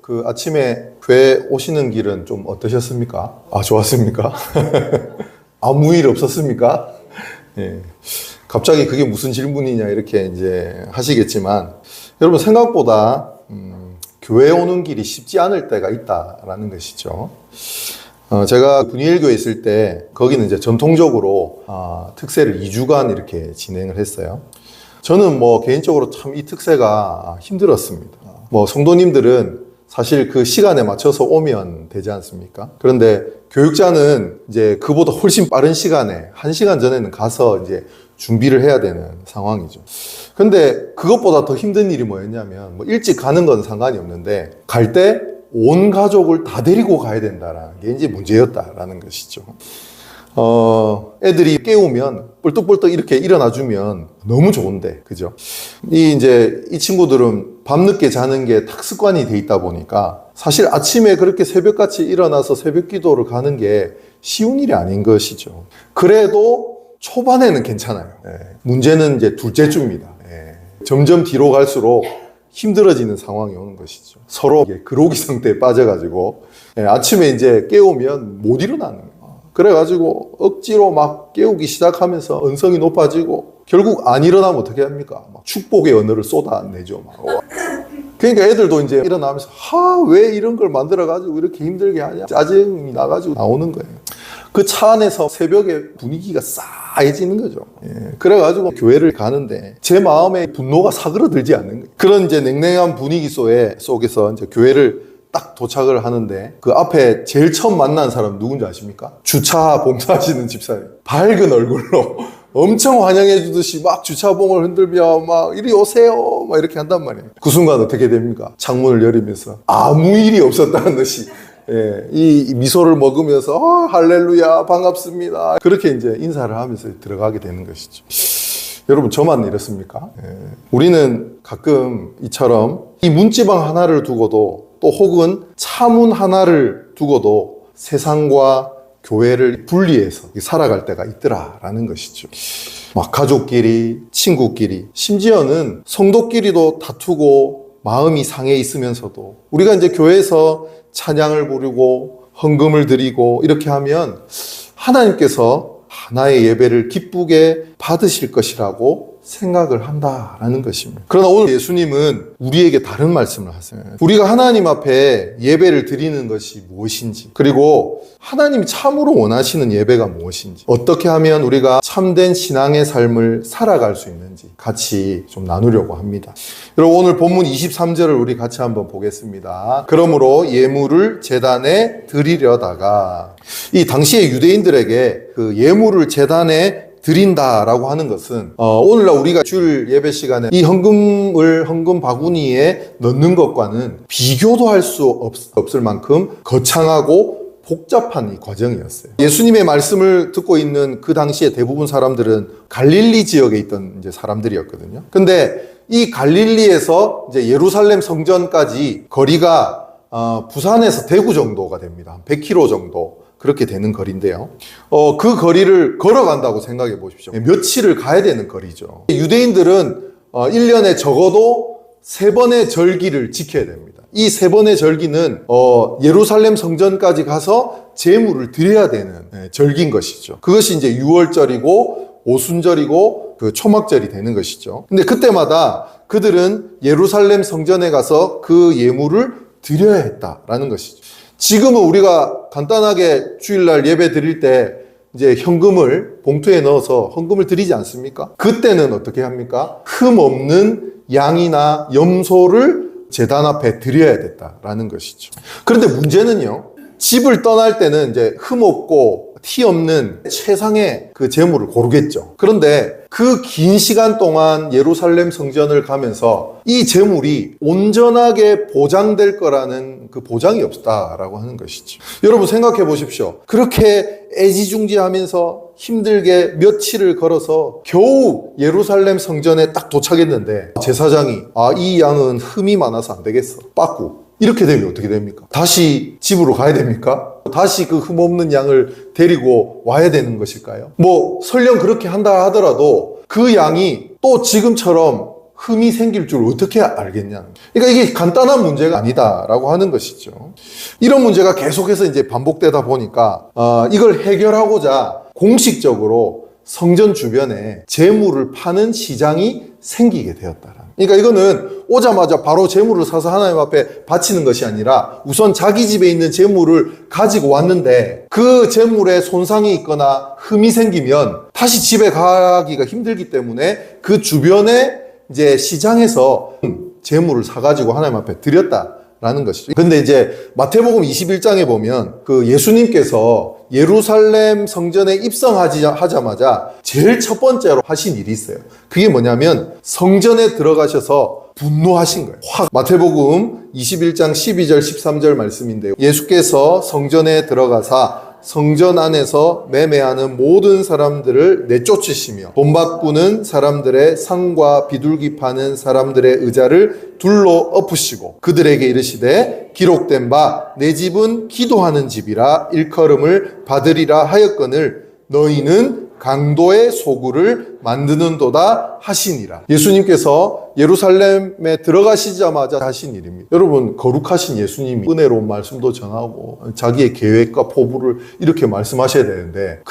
그 아침에 교회 오시는 길은 좀 어떠셨습니까? 아, 좋았습니까? 아무 일 없었습니까? 예. 갑자기 그게 무슨 질문이냐 이렇게 이제 하시겠지만, 여러분 생각보다 교회 오는 길이 쉽지 않을 때가 있다라는 것이죠. 제가 군의일교에 있을 때 거기는 이제 전통적으로 특세를 2주간 이렇게 진행을 했어요. 저는 뭐 개인적으로 참 이 특세가 힘들었습니다. 뭐 성도님들은 사실 그 시간에 맞춰서 오면 되지 않습니까? 그런데 교육자는 이제 그보다 훨씬 빠른 시간에 1시간 전에는 가서 이제 준비를 해야 되는 상황이죠. 근데 그것보다 더 힘든 일이 뭐였냐면, 뭐 일찍 가는 건 상관이 없는데 갈 때 온 가족을 다 데리고 가야 된다라는 게 이제 문제였다라는 것이죠. 애들이 깨우면 뻘떡뻘떡 이렇게 일어나주면 너무 좋은데, 그죠? 이 친구들은 밤늦게 자는 게 탁 습관이 돼 있다 보니까 사실 아침에 그렇게 새벽같이 일어나서 새벽 기도를 가는 게 쉬운 일이 아닌 것이죠. 그래도 초반에는 괜찮아요. 문제는 이제 둘째 주입니다. 점점 뒤로 갈수록 힘들어지는 상황이 오는 것이죠. 서로 그로기 상태에 빠져가지고 아침에 이제 깨우면 못 일어나는 거예요. 그래가지고 억지로 막 깨우기 시작하면서 언성이 높아지고 결국 안 일어나면 어떻게 합니까? 막 축복의 언어를 쏟아내죠. 그러니까 애들도 이제 일어나면서 왜 이런 걸 만들어가지고 이렇게 힘들게 하냐, 짜증이 나가지고 나오는 거예요. 그 차 안에서 새벽에 분위기가 싸해지는 거죠. 그래가지고 교회를 가는데 제 마음에 분노가 사그러들지 않는 거예요. 그런 이제 냉랭한 분위기 속에서 이제 교회를 딱 도착을 하는데 그 앞에 제일 처음 만난 사람 누군지 아십니까? 주차 봉사하시는 집사님. 밝은 얼굴로 엄청 환영해 주듯이 막 주차봉을 흔들며 막 이리 오세요 막 이렇게 한단 말이에요. 그 순간 어떻게 됩니까? 창문을 열으면서 아무 일이 없었다는 듯이 이 미소를 먹으면서 할렐루야 반갑습니다 그렇게 이제 인사를 하면서 들어가게 되는 것이죠. 여러분, 저만 이렇습니까? 우리는 가끔 이처럼 이 문지방 하나를 두고도 또 혹은 차문 하나를 두고도 세상과 교회를 분리해서 살아갈 때가 있더라라는 것이죠. 막 가족끼리, 친구끼리, 심지어는 성도끼리도 다투고 마음이 상해 있으면서도 우리가 이제 교회에서 찬양을 부르고 헌금을 드리고 이렇게 하면 하나님께서 하나의 예배를 기쁘게 받으실 것이라고 생각을 한다라는 것입니다. 그러나 오늘 예수님은 우리에게 다른 말씀을 하세요. 우리가 하나님 앞에 예배를 드리는 것이 무엇인지, 그리고 하나님이 참으로 원하시는 예배가 무엇인지, 어떻게 하면 우리가 참된 신앙의 삶을 살아갈 수 있는지 같이 좀 나누려고 합니다. 여러분, 오늘 본문 23절을 우리 같이 한번 보겠습니다. 그러므로 예물을 제단에 드리려다가, 이 당시의 유대인들에게 그 예물을 제단에 드린다라고 하는 것은 오늘날 우리가 주일 예배 시간에 이 헌금 바구니에 넣는 것과는 비교도 할 수 없을 만큼 거창하고 복잡한 이 과정이었어요. 예수님의 말씀을 듣고 있는 그 당시에 대부분 사람들은 갈릴리 지역에 있던 이제 사람들이었거든요. 근데 이 갈릴리에서 이제 예루살렘 성전까지 거리가 부산에서 대구 정도가 됩니다. 100km 정도. 그렇게 되는 거리인데요. 그 거리를 걸어간다고 생각해 보십시오. 며칠을 가야 되는 거리죠. 유대인들은 1년에 적어도 3번의 절기를 지켜야 됩니다. 이 3번의 절기는 예루살렘 성전까지 가서 제물을 드려야 되는 절기인 것이죠. 그것이 이제 유월절이고 오순절이고 그 초막절이 되는 것이죠. 근데 그때마다 그들은 예루살렘 성전에 가서 그 예물을 드려야 했다라는 것이죠. 지금은 우리가 간단하게 주일날 예배 드릴 때 이제 현금을 봉투에 넣어서 헌금을 드리지 않습니까? 그때는 어떻게 합니까? 흠 없는 양이나 염소를 제단 앞에 드려야 됐다라는 것이죠. 그런데 문제는요, 집을 떠날 때는 이제 흠 없고 티 없는 최상의 그 제물을 고르겠죠. 그런데 그 긴 시간 동안 예루살렘 성전을 가면서 이 제물이 온전하게 보장될 거라는 그 보장이 없다라고 하는 것이죠. 여러분 생각해 보십시오. 그렇게 애지중지하면서 힘들게 며칠을 걸어서 겨우 예루살렘 성전에 딱 도착했는데 제사장이 이 양은 흠이 많아서 안 되겠어, 빠꾸, 이렇게 되면 어떻게 됩니까? 다시 집으로 가야 됩니까? 다시 그 흠없는 양을 데리고 와야 되는 것일까요? 뭐 설령 그렇게 한다 하더라도 그 양이 또 지금처럼 흠이 생길 줄 어떻게 알겠냐. 그러니까 이게 간단한 문제가 아니다라고 하는 것이죠. 이런 문제가 계속해서 이제 반복되다 보니까 이걸 해결하고자 공식적으로 성전 주변에 재물을 파는 시장이 생기게 되었다. 그러니까 이거는 오자마자 바로 재물을 사서 하나님 앞에 바치는 것이 아니라 우선 자기 집에 있는 재물을 가지고 왔는데 그 재물에 손상이 있거나 흠이 생기면 다시 집에 가기가 힘들기 때문에 그 주변에 이제 시장에서 재물을 사가지고 하나님 앞에 드렸다라는 것이죠. 근데 이제 마태복음 21장에 보면 그 예수님께서 예루살렘 성전에 입성하자마자 제일 첫 번째로 하신 일이 있어요. 그게 뭐냐면 성전에 들어가셔서 분노하신 거예요. 마태복음 21장 12절 13절 말씀인데요. 예수께서 성전에 들어가사 성전 안에서 매매하는 모든 사람들을 내쫓으시며 돈 바꾸는 사람들의 상과 비둘기 파는 사람들의 의자를 둘로 엎으시고 그들에게 이르시되 기록된 바 내 집은 기도하는 집이라 일컬음을 받으리라 하였거늘 너희는 강도의 소굴을 만드는도다 하시니라. 예수님께서 예루살렘에 들어가시자마자 하신 일입니다. 여러분, 거룩하신 예수님이 은혜로운 말씀도 전하고 자기의 계획과 포부를 이렇게 말씀하셔야 되는데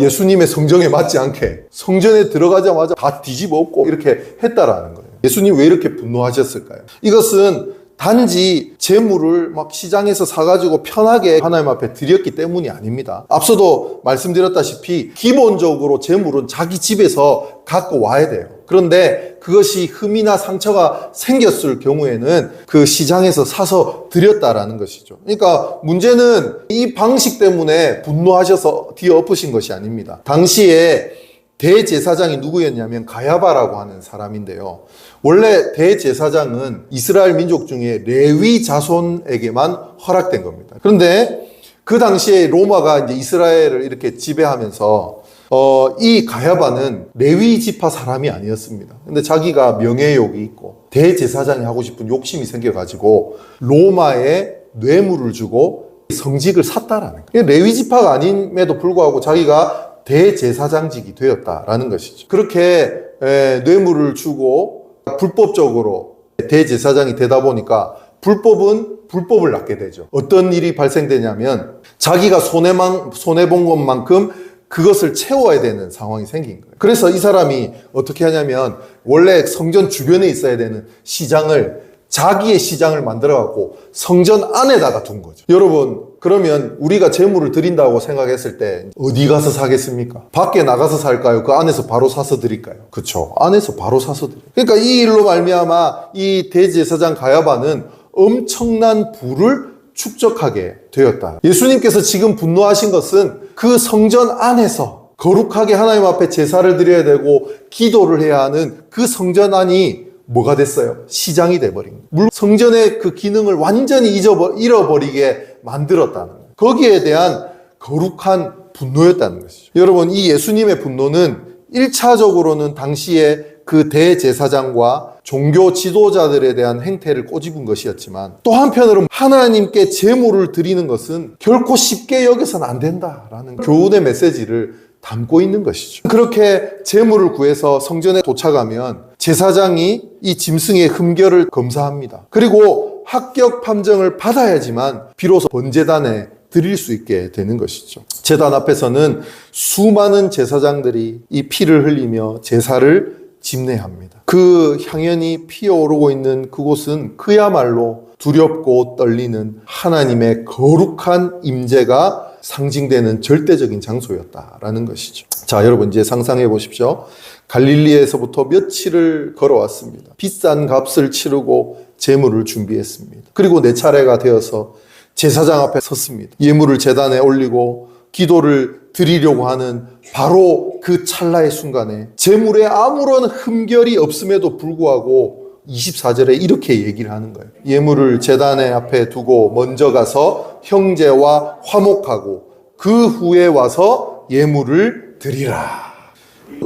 예수님의 성정에 맞지 않게 성전에 들어가자마자 다 뒤집어 엎고 이렇게 했다라는 거예요. 예수님 왜 이렇게 분노하셨을까요? 이것은 단지 재물을 막 시장에서 사가지고 편하게 하나님 앞에 드렸기 때문이 아닙니다. 앞서도 말씀드렸다시피 기본적으로 재물은 자기 집에서 갖고 와야 돼요. 그런데 그것이 흠이나 상처가 생겼을 경우에는 그 시장에서 사서 드렸다라는 것이죠. 그러니까 문제는 이 방식 때문에 분노하셔서 뒤엎으신 것이 아닙니다. 당시에 대제사장이 누구였냐면 가야바라고 하는 사람인데요. 원래 대제사장은 이스라엘 민족 중에 레위 자손에게만 허락된 겁니다. 그런데 그 당시에 로마가 이제 이스라엘을 이렇게 지배하면서 이 가야바는 레위 지파 사람이 아니었습니다. 근데 자기가 명예욕이 있고 대제사장이 하고 싶은 욕심이 생겨가지고 로마에 뇌물을 주고 성직을 샀다라는 거예요. 레위 지파가 아님에도 불구하고 자기가 대제사장직이 되었다라는 것이죠. 그렇게 뇌물을 주고 불법적으로 대제사장이 되다 보니까 불법은 불법을 낳게 되죠. 어떤 일이 발생되냐면 자기가 손해본 것만큼 그것을 채워야 되는 상황이 생긴 거예요. 그래서 이 사람이 어떻게 하냐면 원래 성전 주변에 있어야 되는 시장을 자기의 시장을 만들어갖고 성전 안에다가 둔 거죠. 여러분, 그러면 우리가 재물을 드린다고 생각했을 때 어디 가서 사겠습니까? 밖에 나가서 살까요? 그 안에서 바로 사서 드릴까요? 그렇죠. 안에서 바로 사서 드려요. 그러니까 이 일로 말미암아 이 대제사장 가야바는 엄청난 부를 축적하게 되었다. 예수님께서 지금 분노하신 것은 그 성전 안에서 거룩하게 하나님 앞에 제사를 드려야 되고 기도를 해야 하는 그 성전 안이 뭐가 됐어요? 시장이 돼버린 거예요. 물론 성전의 그 기능을 완전히 잃어버리게 만들었다는 거예요. 거기에 대한 거룩한 분노였다는 것이죠. 여러분, 이 예수님의 분노는 1차적으로는 당시에 그 대제사장과 종교 지도자들에 대한 행태를 꼬집은 것이었지만 또 한편으로는 하나님께 제물을 드리는 것은 결코 쉽게 여겨서는 안 된다라는 교훈의 메시지를 담고 있는 것이죠. 그렇게 제물을 구해서 성전에 도착하면 제사장이 이 짐승의 흠결을 검사합니다. 그리고 합격 판정을 받아야지만 비로소 번제단에 드릴 수 있게 되는 것이죠. 제단 앞에서는 수많은 제사장들이 이 피를 흘리며 제사를 집례합니다. 그 향연이 피어오르고 있는 그곳은 그야말로 두렵고 떨리는 하나님의 거룩한 임재가 상징되는 절대적인 장소였다라는 것이죠. 자, 여러분 이제 상상해 보십시오. 갈릴리에서부터 며칠을 걸어왔습니다. 비싼 값을 치르고 제물을 준비했습니다. 그리고 내 차례가 되어서 제사장 앞에 섰습니다. 예물을 제단에 올리고 기도를 드리려고 하는 바로 그 찰나의 순간에 제물에 아무런 흠결이 없음에도 불구하고 24절에 이렇게 얘기를 하는 거예요. 예물을 제단의 앞에 두고 먼저 가서 형제와 화목하고 그 후에 와서 예물을 드리라.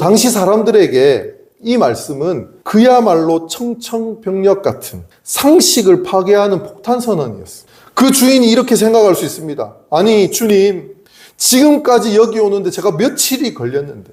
당시 사람들에게 이 말씀은 그야말로 청천벽력 같은 상식을 파괴하는 폭탄 선언이었어요. 그 주인이 이렇게 생각할 수 있습니다. 아니 주님, 지금까지 여기 오는데 제가 며칠이 걸렸는데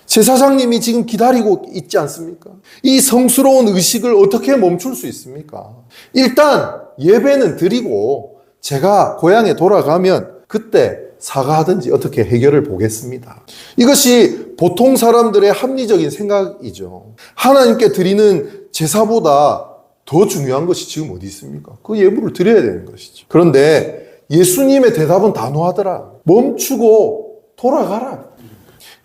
제사장님이 지금 기다리고 있지 않습니까? 이 성스러운 의식을 어떻게 멈출 수 있습니까? 일단 예배는 드리고 제가 고향에 돌아가면 그때 사과하든지 어떻게 해결을 보겠습니다. 이것이 보통 사람들의 합리적인 생각이죠. 하나님께 드리는 제사보다 더 중요한 것이 지금 어디 있습니까? 그 예물을 드려야 되는 것이죠. 그런데 예수님의 대답은 단호하더라. 멈추고 돌아가라.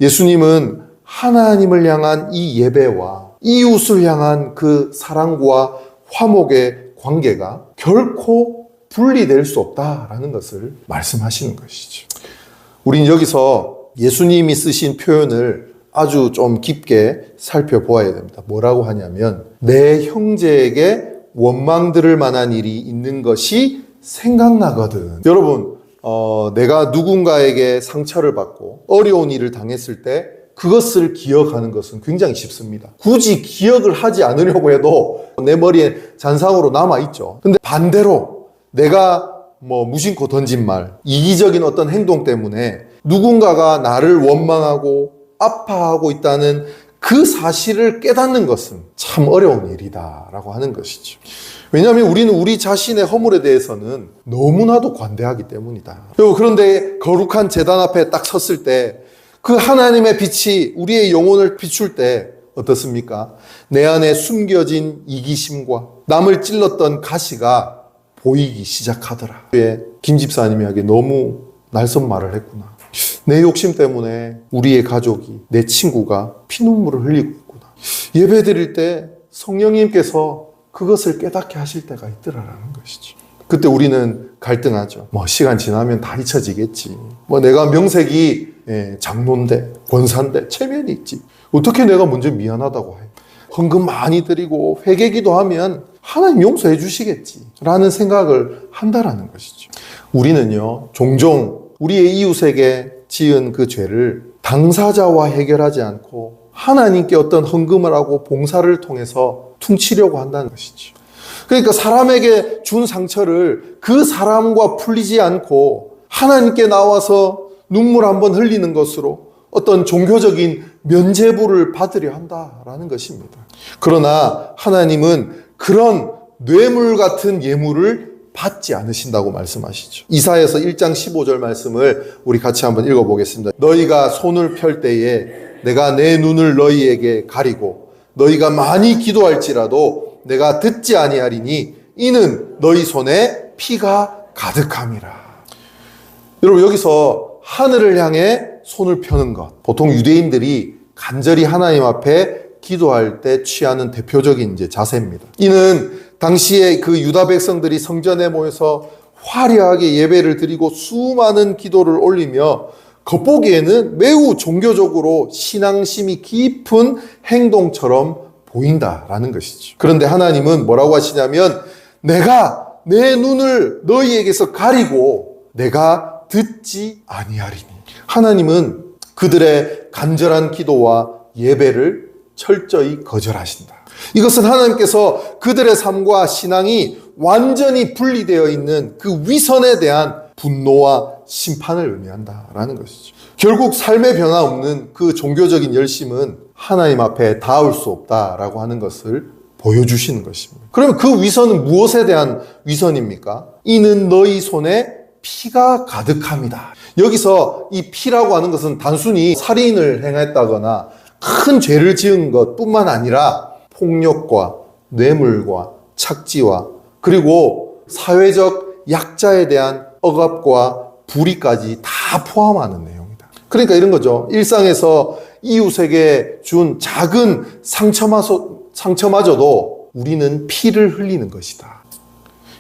예수님은 하나님을 향한 이 예배와 이웃을 향한 그 사랑과 화목의 관계가 결코 분리될 수 없다라는 것을 말씀하시는 것이죠. 우린 여기서 예수님이 쓰신 표현을 아주 좀 깊게 살펴보아야 됩니다. 뭐라고 하냐면 내 형제에게 원망 들을 만한 일이 있는 것이 생각나거든. 여러분, 내가 누군가에게 상처를 받고 어려운 일을 당했을 때 그것을 기억하는 것은 굉장히 쉽습니다. 굳이 기억을 하지 않으려고 해도 내 머리에 잔상으로 남아있죠. 근데 반대로 내가 무심코 던진 말, 이기적인 어떤 행동 때문에 누군가가 나를 원망하고 아파하고 있다는 그 사실을 깨닫는 것은 참 어려운 일이다라고 하는 것이죠. 왜냐하면 우리는 우리 자신의 허물에 대해서는 너무나도 관대하기 때문이다. 그런데 거룩한 제단 앞에 딱 섰을 때 그 하나님의 빛이 우리의 영혼을 비출 때 어떻습니까? 내 안에 숨겨진 이기심과 남을 찔렀던 가시가 보이기 시작하더라. 김 집사님이 하기에 너무 날선 말을 했구나. 내 욕심 때문에 우리의 가족이, 내 친구가 피눈물을 흘리고 있구나. 예배 드릴 때 성령님께서 그것을 깨닫게 하실 때가 있더라라는 것이죠. 그때 우리는 갈등하죠. 시간 지나면 다 잊혀지겠지. 내가 명색이 장로인데, 권사인데, 체면이 있지. 어떻게 내가 먼저 미안하다고 해. 헌금 많이 드리고 회개기도 하면 하나님 용서해 주시겠지. 라는 생각을 한다라는 것이죠. 우리는요, 종종 우리의 이웃에게 지은 그 죄를 당사자와 해결하지 않고 하나님께 어떤 헌금을 하고 봉사를 통해서 퉁치려고 한다는 것이죠. 그러니까 사람에게 준 상처를 그 사람과 풀리지 않고 하나님께 나와서 눈물 한번 흘리는 것으로 어떤 종교적인 면죄부를 받으려 한다라는 것입니다. 그러나 하나님은 그런 뇌물 같은 예물을 받지 않으신다고 말씀하시죠. 이사야서 1장 15절 말씀을 우리 같이 한번 읽어보겠습니다. 너희가 손을 펼 때에 내가 내 눈을 너희에게 가리고 너희가 많이 기도할지라도 내가 듣지 아니하리니 이는 너희 손에 피가 가득함이라. 여러분, 여기서 하늘을 향해 손을 펴는 것, 보통 유대인들이 간절히 하나님 앞에 기도할 때 취하는 대표적인 자세입니다. 이는 당시에 그 유다 백성들이 성전에 모여서 화려하게 예배를 드리고 수많은 기도를 올리며 겉보기에는 매우 종교적으로 신앙심이 깊은 행동처럼 보인다라는 것이죠. 그런데 하나님은 뭐라고 하시냐면 내가 내 눈을 너희에게서 가리고 내가 듣지 아니하리니. 하나님은 그들의 간절한 기도와 예배를 철저히 거절하신다. 이것은 하나님께서 그들의 삶과 신앙이 완전히 분리되어 있는 그 위선에 대한 분노와 심판을 의미한다라는 것이죠. 결국 삶의 변화 없는 그 종교적인 열심은 하나님 앞에 닿을 수 없다라고 하는 것을 보여주시는 것입니다. 그러면 그 위선은 무엇에 대한 위선입니까? 이는 너희 손에 피가 가득합니다. 여기서 이 피라고 하는 것은 단순히 살인을 행했다거나 큰 죄를 지은 것뿐만 아니라 폭력과 뇌물과 착지와 그리고 사회적 약자에 대한 억압과 불의까지 다 포함하는 내용이다. 그러니까 이런 거죠. 일상에서 이웃에게 준 작은 상처마저도 우리는 피를 흘리는 것이다.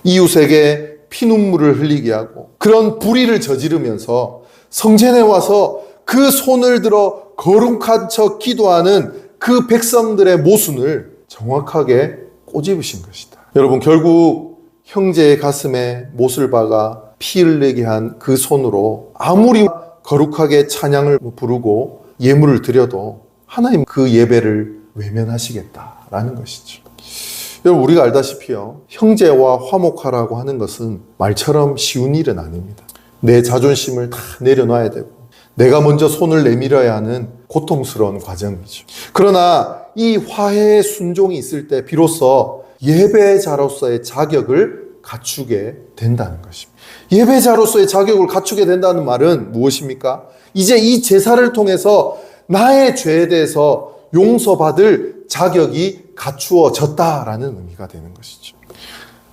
이웃에게 피눈물을 흘리게 하고 그런 불의를 저지르면서 성전에 와서 그 손을 들어 거룩한 척 기도하는 그 백성들의 모순을 정확하게 꼬집으신 것이다. 여러분, 결국 형제의 가슴에 못을 박아 피 흘리게 한 그 손으로 아무리 거룩하게 찬양을 부르고 예물을 드려도 하나님 그 예배를 외면하시겠다라는 것이죠. 여러분, 우리가 알다시피요, 형제와 화목하라고 하는 것은 말처럼 쉬운 일은 아닙니다. 내 자존심을 다 내려놔야 되고 내가 먼저 손을 내밀어야 하는 고통스러운 과정이죠. 그러나 이 화해의 순종이 있을 때 비로소 예배자로서의 자격을 갖추게 된다는 것입니다. 예배자로서의 자격을 갖추게 된다는 말은 무엇입니까? 이제 이 제사를 통해서 나의 죄에 대해서 용서받을 자격이 갖추어졌다라는 의미가 되는 것이죠.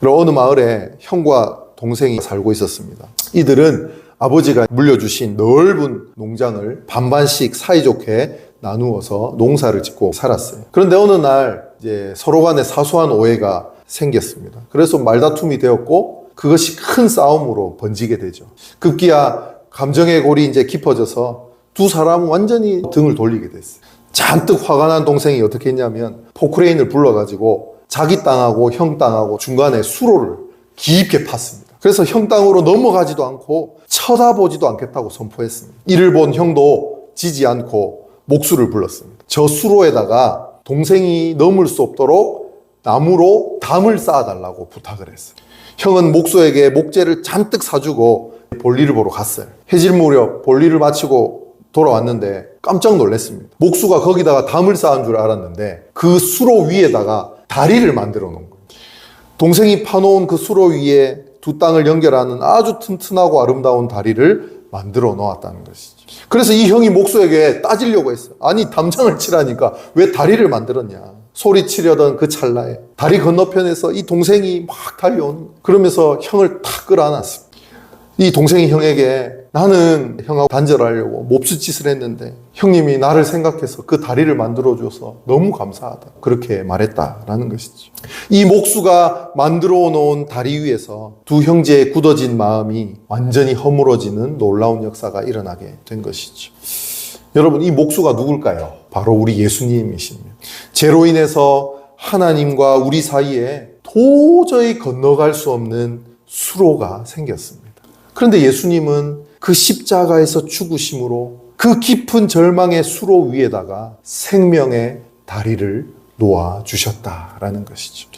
어느 마을에 형과 동생이 살고 있었습니다. 이들은 아버지가 물려주신 넓은 농장을 반반씩 사이좋게 나누어서 농사를 짓고 살았어요. 그런데 어느 날 이제 서로 간에 사소한 오해가 생겼습니다. 그래서 말다툼이 되었고 그것이 큰 싸움으로 번지게 되죠. 급기야 감정의 골이 이제 깊어져서 두 사람은 완전히 등을 돌리게 됐어요. 잔뜩 화가 난 동생이 어떻게 했냐면 포크레인을 불러가지고 자기 땅하고 형 땅하고 중간에 수로를 깊게 팠습니다. 그래서 형 땅으로 넘어가지도 않고 쳐다보지도 않겠다고 선포했습니다. 이를 본 형도 지지 않고 목수를 불렀습니다. 저 수로에다가 동생이 넘을 수 없도록 나무로 담을 쌓아달라고 부탁을 했어요. 형은 목수에게 목재를 잔뜩 사주고 볼일을 보러 갔어요. 해질 무렵 볼일을 마치고 돌아왔는데 깜짝 놀랐습니다. 목수가 거기다가 담을 쌓은 줄 알았는데 그 수로 위에다가 다리를 만들어 놓은 거예요. 동생이 파놓은 그 수로 위에 두 땅을 연결하는 아주 튼튼하고 아름다운 다리를 만들어 놓았다는 것이죠. 그래서 이 형이 목수에게 따지려고 했어요. 아니 담장을 치라니까 왜 다리를 만들었냐. 소리치려던 그 찰나에 다리 건너편에서 이 동생이 막 달려오는 거예요. 그러면서 형을 탁 끌어안았습니다. 이 동생이 형에게 나는 형하고 단절하려고 몹쓸 짓을 했는데 형님이 나를 생각해서 그 다리를 만들어줘서 너무 감사하다. 그렇게 말했다라는 것이죠. 이 목수가 만들어 놓은 다리 위에서 두 형제의 굳어진 마음이 완전히 허물어지는 놀라운 역사가 일어나게 된 것이죠. 여러분, 이 목수가 누굴까요? 바로 우리 예수님이십니다. 죄로 인해서 하나님과 우리 사이에 도저히 건너갈 수 없는 수로가 생겼습니다. 그런데 예수님은 그 십자가에서 죽으심으로 그 깊은 절망의 수로 위에다가 생명의 다리를 놓아주셨다라는 것이죠.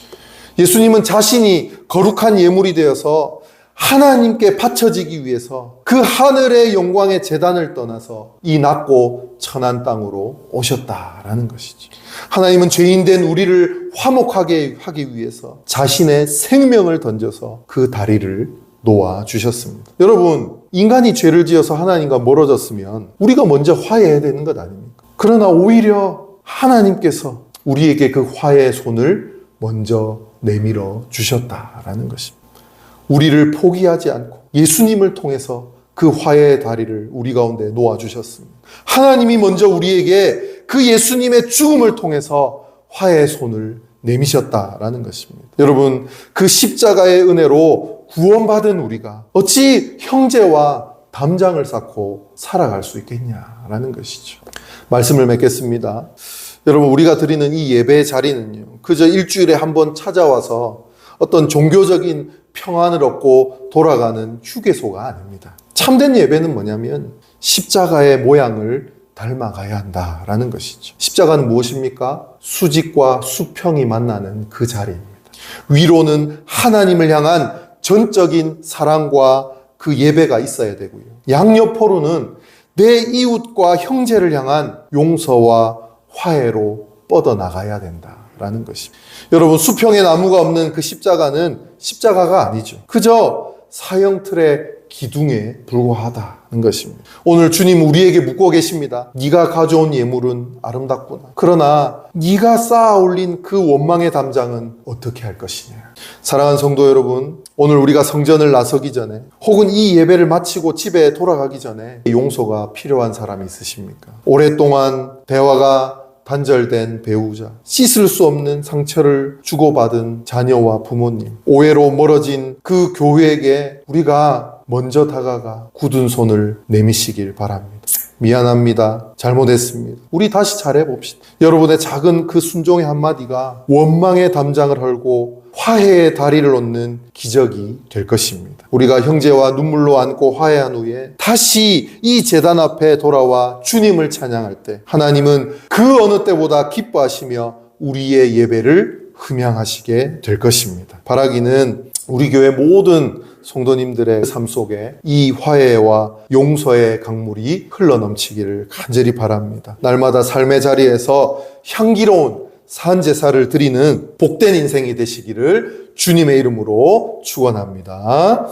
예수님은 자신이 거룩한 예물이 되어서 하나님께 바쳐지기 위해서 그 하늘의 영광의 제단을 떠나서 이 낮고 천한 땅으로 오셨다라는 것이죠. 하나님은 죄인된 우리를 화목하게 하기 위해서 자신의 생명을 던져서 그 다리를 놓아주셨습니다. 여러분, 인간이 죄를 지어서 하나님과 멀어졌으면 우리가 먼저 화해해야 되는 것 아닙니까? 그러나 오히려 하나님께서 우리에게 그 화해의 손을 먼저 내밀어 주셨다라는 것입니다. 우리를 포기하지 않고 예수님을 통해서 그 화해의 다리를 우리 가운데 놓아주셨습니다. 하나님이 먼저 우리에게 그 예수님의 죽음을 통해서 화해의 손을 내미셨다라는 것입니다. 여러분, 그 십자가의 은혜로 구원받은 우리가 어찌 형제와 담장을 쌓고 살아갈 수 있겠냐라는 것이죠. 말씀을 맺겠습니다. 여러분, 우리가 드리는 이 예배의 자리는요, 그저 일주일에 한 번 찾아와서 어떤 종교적인 평안을 얻고 돌아가는 휴게소가 아닙니다. 참된 예배는 뭐냐면 십자가의 모양을 닮아가야 한다라는 것이죠. 십자가는 무엇입니까? 수직과 수평이 만나는 그 자리입니다. 위로는 하나님을 향한 전적인 사랑과 그 예배가 있어야 되고요. 양옆으로는 내 이웃과 형제를 향한 용서와 화해로 뻗어나가야 된다라는 것입니다. 여러분, 수평의 나무가 없는 그 십자가는 십자가가 아니죠. 그저 사형틀의 기둥에 불과하다는 것입니다. 오늘 주님 우리에게 묻고 계십니다. 네가 가져온 예물은 아름답구나. 그러나 네가 쌓아 올린 그 원망의 담장은 어떻게 할 것이냐. 사랑하는 성도 여러분, 오늘 우리가 성전을 나서기 전에 혹은 이 예배를 마치고 집에 돌아가기 전에 용서가 필요한 사람이 있으십니까? 오랫동안 대화가 단절된 배우자, 씻을 수 없는 상처를 주고받은 자녀와 부모님, 오해로 멀어진 그 교회에게 우리가 먼저 다가가 굳은 손을 내미시길 바랍니다. 미안합니다. 잘못했습니다. 우리 다시 잘해봅시다. 여러분의 작은 그 순종의 한마디가 원망의 담장을 헐고 화해의 다리를 놓는 기적이 될 것입니다. 우리가 형제와 눈물로 안고 화해한 후에 다시 이 제단 앞에 돌아와 주님을 찬양할 때 하나님은 그 어느 때보다 기뻐하시며 우리의 예배를 흠양하시게 될 것입니다. 바라기는 우리 교회 모든 성도님들의 삶 속에 이 화해와 용서의 강물이 흘러넘치기를 간절히 바랍니다. 날마다 삶의 자리에서 향기로운 산제사를 드리는 복된 인생이 되시기를 주님의 이름으로 축원합니다.